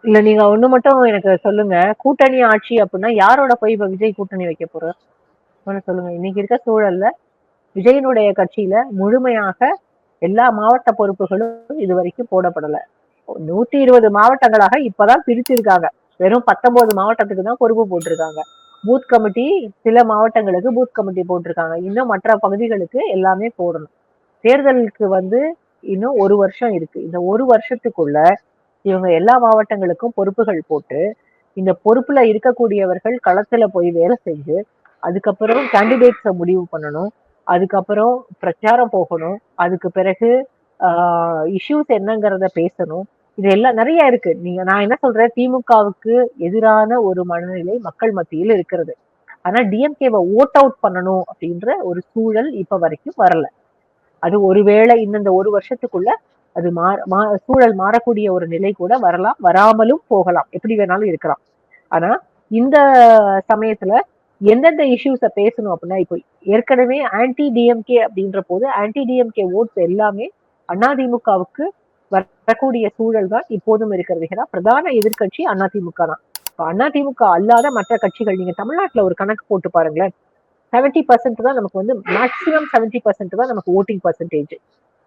இல்ல நீங்க ஒண்ணு மட்டும் எனக்கு சொல்லுங்க. கூட்டணி ஆட்சி அப்படின்னா யாரோட போய் இப்ப விஜய் கூட்டணி வைக்க போறார்? ஒண்ணு சொல்லுங்க. இன்னைக்கு இருக்க சூழல்ல விஜயனுடைய கட்சியில முழுமையாக எல்லா மாவட்ட பொறுப்புகளும் இதுவரைக்கும் போடப்படல. 120 மாவட்டங்களாக இப்பதான் பிரிச்சிருக்காங்க. வெறும் 19 மாவட்டத்துக்கு தான் பொறுப்பு போட்டிருக்காங்க. பூத் கமிட்டி சில மாவட்டங்களுக்கு பூத் கமிட்டி போட்டிருக்காங்க. இன்னும் மற்ற பகுதிகளுக்கு எல்லாமே போடணும். தேர்தலுக்கு இன்னும் 1 வருஷம் இருக்கு. இந்த 1 வருஷத்துக்குள்ள இவங்க எல்லா மாவட்டங்களுக்கும் பொறுப்புகள் போட்டு, இந்த பொறுப்புல இருக்கக்கூடியவர்கள் களத்துல போய் வேலை செஞ்சு, அதுக்கப்புறம் கேண்டிடேட்ஸ முடிவு பண்ணணும். அதுக்கப்புறம் பிரச்சாரம் போகணும். அதுக்கு பிறகு இஷ்யூஸ் என்னங்கிறத பேசணும். இது எல்லாம் நிறைய இருக்கு. நான் என்ன சொல்றேன், திமுகவுக்கு எதிரான ஒரு மனநிலை மக்கள் மத்தியில் இருக்கிறது. ஆனா டிஎம்கேவை ஓட் அவுட் பண்ணணும் அப்படின்ற ஒரு சூழல் இப்ப வரைக்கும் வரல. அது ஒருவேளை இன்னும் இந்த 1 வருஷத்துக்குள்ள அது சூழல் மாறக்கூடிய ஒரு நிலை கூட வரலாம், வராமலும் போகலாம், எப்படி வேணாலும் இருக்கலாம். ஆனா இந்த சமயத்துல எந்தெந்த இஷ்யூஸ பேசணும் அப்படின்னா, இப்போ ஏற்கனவே ஆன்டி டிஎம்கே அப்படின்ற போது ஆன்டி டிஎம்கே ஓட்ஸ் எல்லாமே அதிமுகவுக்கு வரக்கூடிய சூழல் தான் இப்போதும் இருக்கிறது. ஏன்னா பிரதான எதிர்கட்சி அதிமுக தான். அதிமுக அல்லாத மற்ற கட்சிகள் நீங்க தமிழ்நாட்டுல ஒரு கணக்கு போட்டு பாருங்களேன். 70% தான் நமக்கு மேக்சிமம் 70% தான் நமக்கு ஓட்டிங் பர்சன்டேஜ்.